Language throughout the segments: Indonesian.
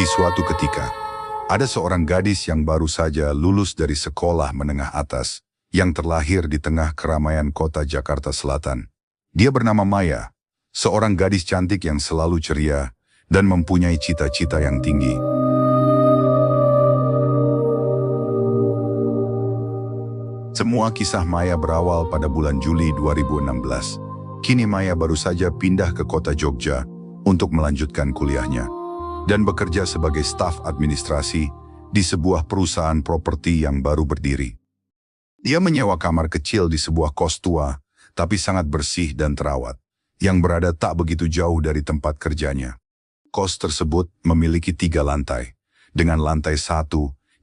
suatu ketika, ada seorang gadis yang baru saja lulus dari sekolah menengah atas yang terlahir di tengah keramaian kota Jakarta Selatan. Dia bernama Maya, seorang gadis cantik yang selalu ceria dan mempunyai cita-cita yang tinggi. Semua kisah Maya berawal pada bulan Juli 2016. Kini Maya baru saja pindah ke kota Jogja untuk melanjutkan kuliahnya dan bekerja sebagai staf administrasi di sebuah perusahaan properti yang baru berdiri. Dia menyewa kamar kecil di sebuah kos tua, tapi sangat bersih dan terawat, yang berada tak begitu jauh dari tempat kerjanya. Kos tersebut memiliki 3 lantai, dengan lantai 1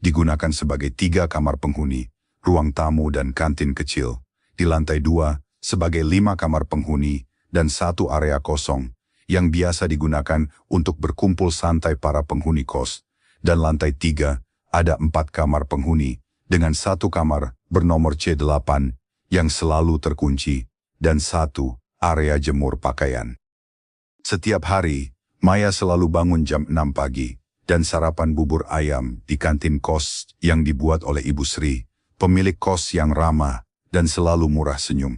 digunakan sebagai 3 kamar penghuni, ruang tamu dan kantin kecil. Di lantai 2 sebagai 5 kamar penghuni dan 1 area kosong, yang biasa digunakan untuk berkumpul santai para penghuni kos. Dan lantai 3 ada 4 kamar penghuni, dengan 1 kamar bernomor C8 yang selalu terkunci, dan 1 area jemur pakaian. Setiap hari, Maya selalu bangun jam 6 pagi dan sarapan bubur ayam di kantin kos yang dibuat oleh Ibu Sri, pemilik kos yang ramah dan selalu murah senyum.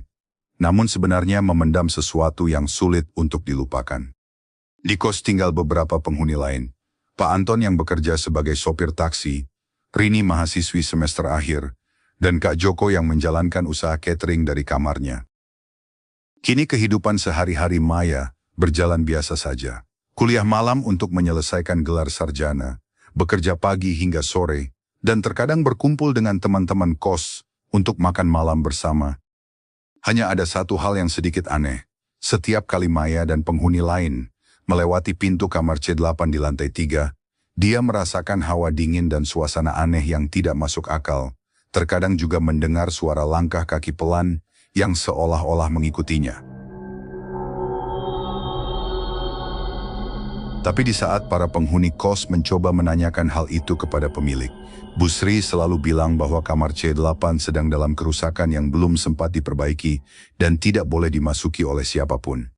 Namun sebenarnya memendam sesuatu yang sulit untuk dilupakan. Di kos tinggal beberapa penghuni lain. Pak Anton yang bekerja sebagai sopir taksi, Rini mahasiswi semester akhir, dan Kak Joko yang menjalankan usaha catering dari kamarnya. Kini kehidupan sehari-hari Maya berjalan biasa saja. Kuliah malam untuk menyelesaikan gelar sarjana, bekerja pagi hingga sore, dan terkadang berkumpul dengan teman-teman kos untuk makan malam bersama. Hanya ada satu hal yang sedikit aneh. Setiap kali Maya dan penghuni lain melewati pintu kamar C8 di lantai 3, dia merasakan hawa dingin dan suasana aneh yang tidak masuk akal. Terkadang juga mendengar suara langkah kaki pelan yang seolah-olah mengikutinya. Tapi di saat para penghuni kos mencoba menanyakan hal itu kepada pemilik, Bu Sri selalu bilang bahwa kamar C8 sedang dalam kerusakan yang belum sempat diperbaiki dan tidak boleh dimasuki oleh siapapun.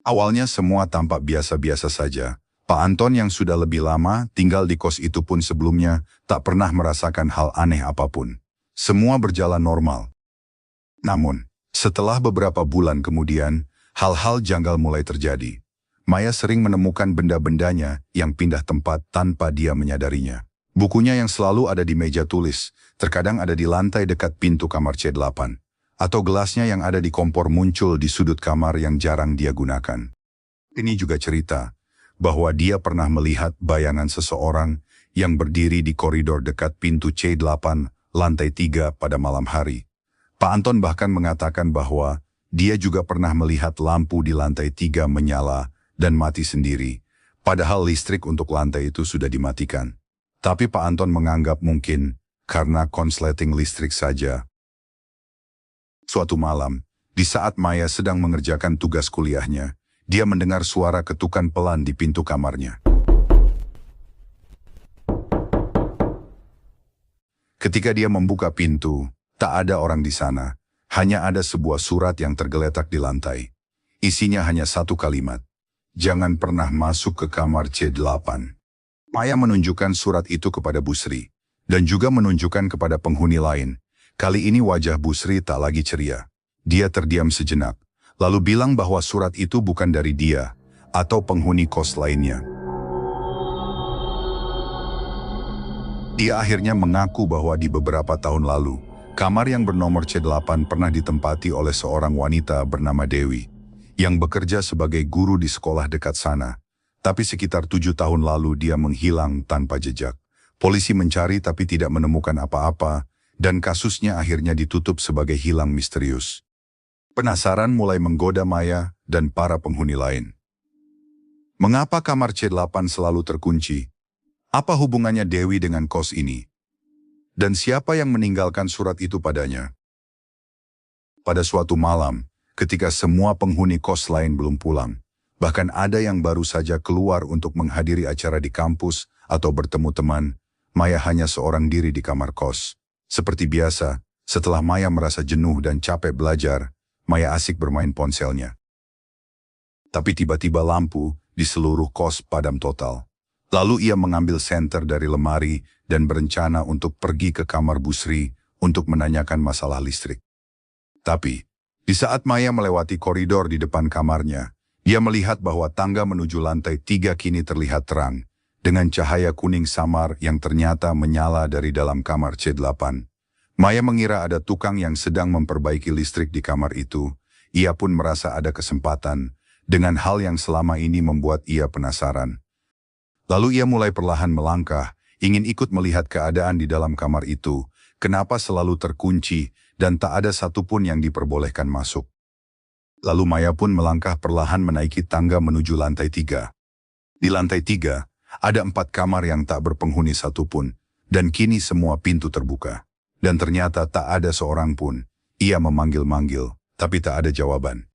Awalnya semua tampak biasa-biasa saja. Pak Anton yang sudah lebih lama tinggal di kos itu pun sebelumnya tak pernah merasakan hal aneh apapun. Semua berjalan normal. Namun, setelah beberapa bulan kemudian, hal-hal janggal mulai terjadi. Maya sering menemukan benda-bendanya yang pindah tempat tanpa dia menyadarinya. Bukunya yang selalu ada di meja tulis, terkadang ada di lantai dekat pintu kamar C8. Atau gelasnya yang ada di kompor muncul di sudut kamar yang jarang dia gunakan. Ini juga cerita bahwa dia pernah melihat bayangan seseorang yang berdiri di koridor dekat pintu C8 lantai 3 pada malam hari. Pak Anton bahkan mengatakan bahwa dia juga pernah melihat lampu di lantai 3 menyala dan mati sendiri, padahal listrik untuk lantai itu sudah dimatikan. Tapi Pak Anton menganggap mungkin karena konsleting listrik saja. Suatu malam, di saat Maya sedang mengerjakan tugas kuliahnya, dia mendengar suara ketukan pelan di pintu kamarnya. Ketika dia membuka pintu, tak ada orang di sana. Hanya ada sebuah surat yang tergeletak di lantai. Isinya hanya 1 kalimat. Jangan pernah masuk ke kamar C8. Maya menunjukkan surat itu kepada Bu Sri, dan juga menunjukkan kepada penghuni lain. Kali ini wajah Bu Sri tak lagi ceria. Dia terdiam sejenak, lalu bilang bahwa surat itu bukan dari dia, atau penghuni kos lainnya. Dia akhirnya mengaku bahwa di beberapa tahun lalu, kamar yang bernomor C8 pernah ditempati oleh seorang wanita bernama Dewi, yang bekerja sebagai guru di sekolah dekat sana. Tapi sekitar 7 tahun lalu dia menghilang tanpa jejak. Polisi mencari tapi tidak menemukan apa-apa, dan kasusnya akhirnya ditutup sebagai hilang misterius. Penasaran mulai menggoda Maya dan para penghuni lain. Mengapa kamar C8 selalu terkunci? Apa hubungannya Dewi dengan kos ini? Dan siapa yang meninggalkan surat itu padanya? Pada suatu malam, ketika semua penghuni kos lain belum pulang, bahkan ada yang baru saja keluar untuk menghadiri acara di kampus atau bertemu teman, Maya hanya seorang diri di kamar kos. Seperti biasa, setelah Maya merasa jenuh dan capek belajar, Maya asik bermain ponselnya. Tapi tiba-tiba lampu di seluruh kos padam total. Lalu ia mengambil senter dari lemari dan berencana untuk pergi ke kamar Bu Sri untuk menanyakan masalah listrik. Tapi, di saat Maya melewati koridor di depan kamarnya, dia melihat bahwa tangga menuju lantai 3 kini terlihat terang, dengan cahaya kuning samar yang ternyata menyala dari dalam kamar C8. Maya mengira ada tukang yang sedang memperbaiki listrik di kamar itu. Ia pun merasa ada kesempatan, dengan hal yang selama ini membuat ia penasaran. Lalu ia mulai perlahan melangkah, ingin ikut melihat keadaan di dalam kamar itu, kenapa selalu terkunci dan tak ada satupun yang diperbolehkan masuk. Lalu Maya pun melangkah perlahan menaiki tangga menuju lantai 3. Di lantai 3, ada 4 kamar yang tak berpenghuni satupun, dan kini semua pintu terbuka. Dan ternyata tak ada seorang pun. Ia memanggil-manggil, tapi tak ada jawaban.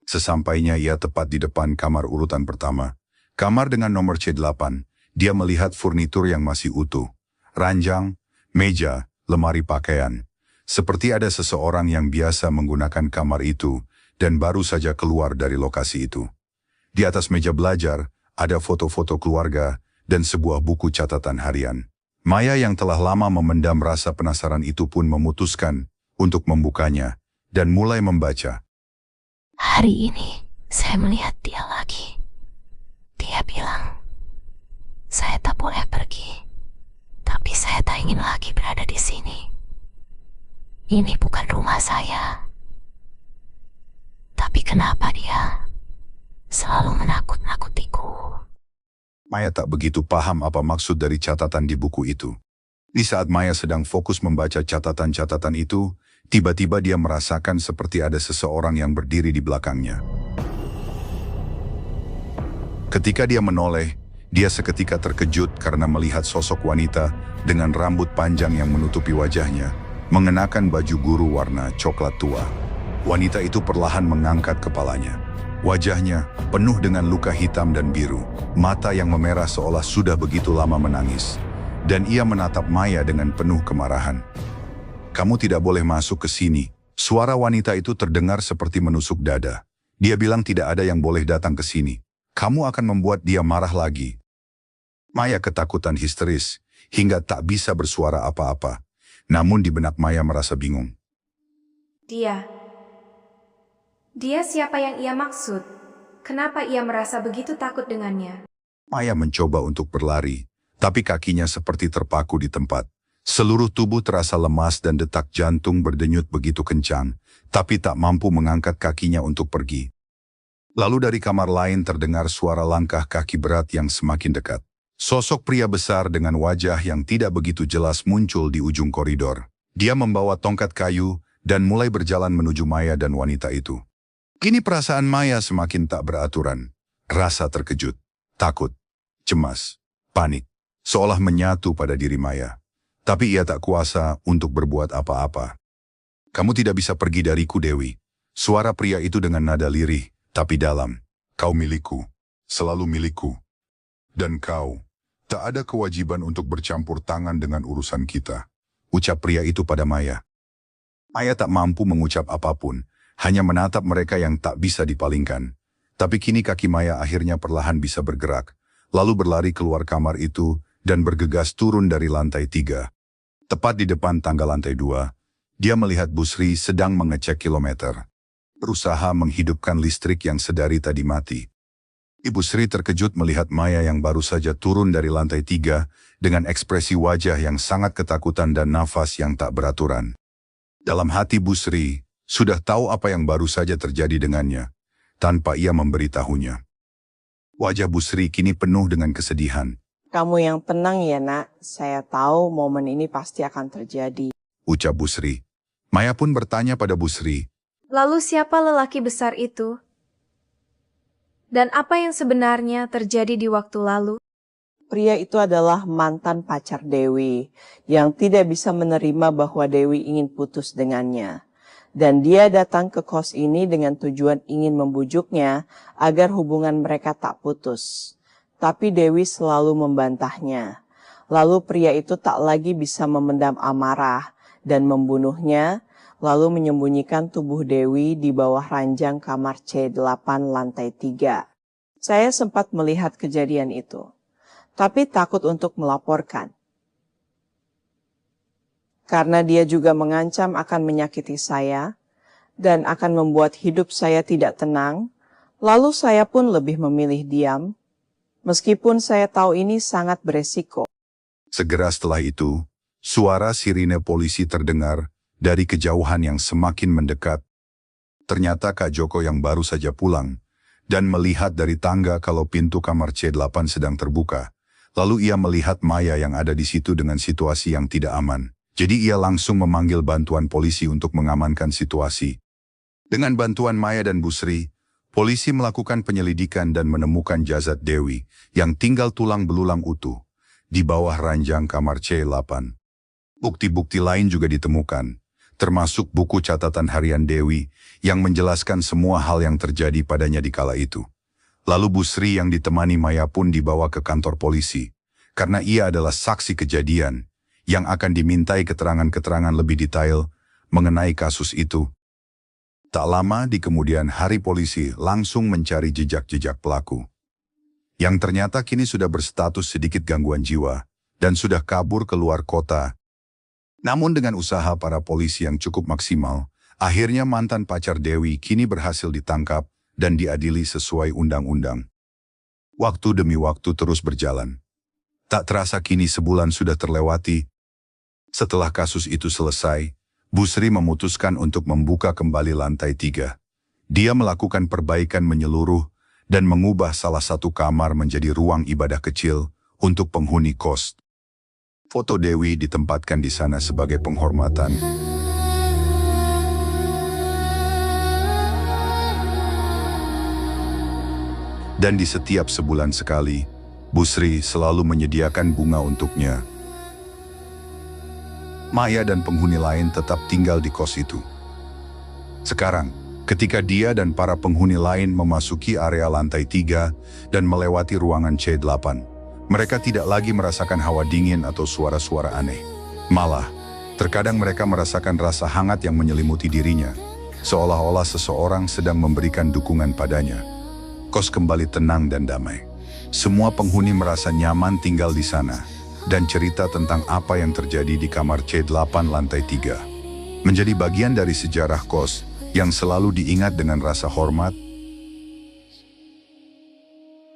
Sesampainya ia tepat di depan kamar urutan pertama, kamar dengan nomor C8, dia melihat furnitur yang masih utuh. Ranjang, meja, lemari pakaian. Seperti ada seseorang yang biasa menggunakan kamar itu dan baru saja keluar dari lokasi itu. Di atas meja belajar, ada foto-foto keluarga dan sebuah buku catatan harian. Maya yang telah lama memendam rasa penasaran itu pun memutuskan untuk membukanya dan mulai membaca. Hari ini saya melihat dia lagi. Dia bilang, saya tak boleh pergi, tapi saya tak ingin lagi berada di sini. Ini bukan rumah saya. Tapi kenapa dia selalu menakut-nakutiku? Maya tak begitu paham apa maksud dari catatan di buku itu. Di saat Maya sedang fokus membaca catatan-catatan itu, tiba-tiba dia merasakan seperti ada seseorang yang berdiri di belakangnya. Ketika dia menoleh, dia seketika terkejut karena melihat sosok wanita dengan rambut panjang yang menutupi wajahnya, mengenakan baju guru warna coklat tua. Wanita itu perlahan mengangkat kepalanya. Wajahnya penuh dengan luka hitam dan biru, mata yang memerah seolah sudah begitu lama menangis. Dan ia menatap Maya dengan penuh kemarahan. Kamu tidak boleh masuk ke sini. Suara wanita itu terdengar seperti menusuk dada. Dia bilang tidak ada yang boleh datang ke sini. Kamu akan membuat dia marah lagi. Maya ketakutan histeris, hingga tak bisa bersuara apa-apa. Namun di benak Maya merasa bingung. Dia siapa yang ia maksud? Kenapa ia merasa begitu takut dengannya? Maya mencoba untuk berlari, tapi kakinya seperti terpaku di tempat. Seluruh tubuh terasa lemas dan detak jantung berdenyut begitu kencang, tapi tak mampu mengangkat kakinya untuk pergi. Lalu dari kamar lain terdengar suara langkah kaki berat yang semakin dekat. Sosok pria besar dengan wajah yang tidak begitu jelas muncul di ujung koridor. Dia membawa tongkat kayu dan mulai berjalan menuju Maya dan wanita itu. Kini perasaan Maya semakin tak beraturan. Rasa terkejut, takut, cemas, panik, seolah menyatu pada diri Maya. Tapi ia tak kuasa untuk berbuat apa-apa. Kamu tidak bisa pergi dariku, Dewi. Suara pria itu dengan nada lirih, tapi dalam. Kau milikku, selalu milikku. Dan kau, tak ada kewajiban untuk bercampur tangan dengan urusan kita. Ucap pria itu pada Maya. Maya tak mampu mengucap apapun, hanya menatap mereka yang tak bisa dipalingkan. Tapi kini kaki Maya akhirnya perlahan bisa bergerak, lalu berlari keluar kamar itu dan bergegas turun dari lantai 3. Tepat di depan tangga lantai 2, dia melihat Bu Sri sedang mengecek kilometer. Berusaha menghidupkan listrik yang sedari tadi mati. Ibu Sri terkejut melihat Maya yang baru saja turun dari lantai 3 dengan ekspresi wajah yang sangat ketakutan dan nafas yang tak beraturan. Dalam hati Bu Sri, sudah tahu apa yang baru saja terjadi dengannya, tanpa ia memberitahunya. Wajah Bu Sri kini penuh dengan kesedihan. Kamu yang tenang ya nak, saya tahu momen ini pasti akan terjadi. Ucap Bu Sri. Maya pun bertanya pada Bu Sri. Lalu siapa lelaki besar itu? Dan apa yang sebenarnya terjadi di waktu lalu? Pria itu adalah mantan pacar Dewi yang tidak bisa menerima bahwa Dewi ingin putus dengannya. Dan dia datang ke kos ini dengan tujuan ingin membujuknya agar hubungan mereka tak putus. Tapi Dewi selalu membantahnya. Lalu pria itu tak lagi bisa memendam amarah dan membunuhnya, lalu menyembunyikan tubuh Dewi di bawah ranjang kamar C8 lantai 3. Saya sempat melihat kejadian itu. tapi takut untuk melaporkan. Karena dia juga mengancam akan menyakiti saya dan akan membuat hidup saya tidak tenang, lalu saya pun lebih memilih diam, meskipun saya tahu ini sangat beresiko. Segera setelah itu, suara sirine polisi terdengar dari kejauhan yang semakin mendekat. Ternyata Kak Joko yang baru saja pulang dan melihat dari tangga kalau pintu kamar C8 sedang terbuka. Lalu ia melihat Maya yang ada di situ dengan situasi yang tidak aman. Jadi ia langsung memanggil bantuan polisi untuk mengamankan situasi. Dengan bantuan Maya dan Busri, polisi melakukan penyelidikan dan menemukan jasad Dewi yang tinggal tulang belulang utuh di bawah ranjang kamar C8. Bukti-bukti lain juga ditemukan, termasuk buku catatan harian Dewi yang menjelaskan semua hal yang terjadi padanya di kala itu. Lalu Busri yang ditemani Maya pun dibawa ke kantor polisi, karena ia adalah saksi kejadian yang akan dimintai keterangan-keterangan lebih detail mengenai kasus itu. Tak lama di kemudian hari polisi langsung mencari jejak-jejak pelaku, yang ternyata kini sudah berstatus sedikit gangguan jiwa dan sudah kabur ke luar kota. Namun dengan usaha para polisi yang cukup maksimal, akhirnya mantan pacar Dewi kini berhasil ditangkap dan diadili sesuai undang-undang. Waktu demi waktu terus berjalan. Tak terasa kini sebulan sudah terlewati. Setelah kasus itu selesai, Busri memutuskan untuk membuka kembali lantai 3. Dia melakukan perbaikan menyeluruh dan mengubah salah satu kamar menjadi ruang ibadah kecil untuk penghuni kos. Foto Dewi ditempatkan di sana sebagai penghormatan. Dan di setiap sebulan sekali, Busri selalu menyediakan bunga untuknya. Maya dan penghuni lain tetap tinggal di kos itu. Sekarang, ketika dia dan para penghuni lain memasuki area lantai 3 dan melewati ruangan C8, mereka tidak lagi merasakan hawa dingin atau suara-suara aneh. Malah, terkadang mereka merasakan rasa hangat yang menyelimuti dirinya, seolah-olah seseorang sedang memberikan dukungan padanya. Kos kembali tenang dan damai. Semua penghuni merasa nyaman tinggal di sana, dan cerita tentang apa yang terjadi di kamar C8 lantai 3 menjadi bagian dari sejarah kos yang selalu diingat dengan rasa hormat.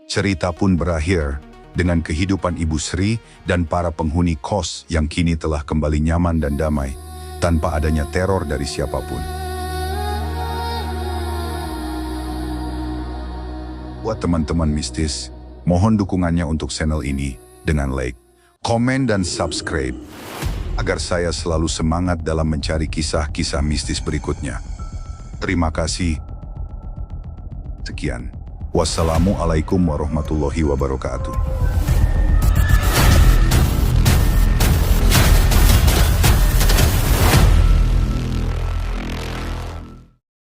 Cerita pun berakhir dengan kehidupan Ibu Sri dan para penghuni kos yang kini telah kembali nyaman dan damai, tanpa adanya teror dari siapapun. Buat teman-teman mistis, mohon dukungannya untuk channel ini dengan like, komen dan subscribe, agar saya selalu semangat dalam mencari kisah-kisah mistis berikutnya. Terima kasih. Sekian. Wassalamualaikum warahmatullahi wabarakatuh.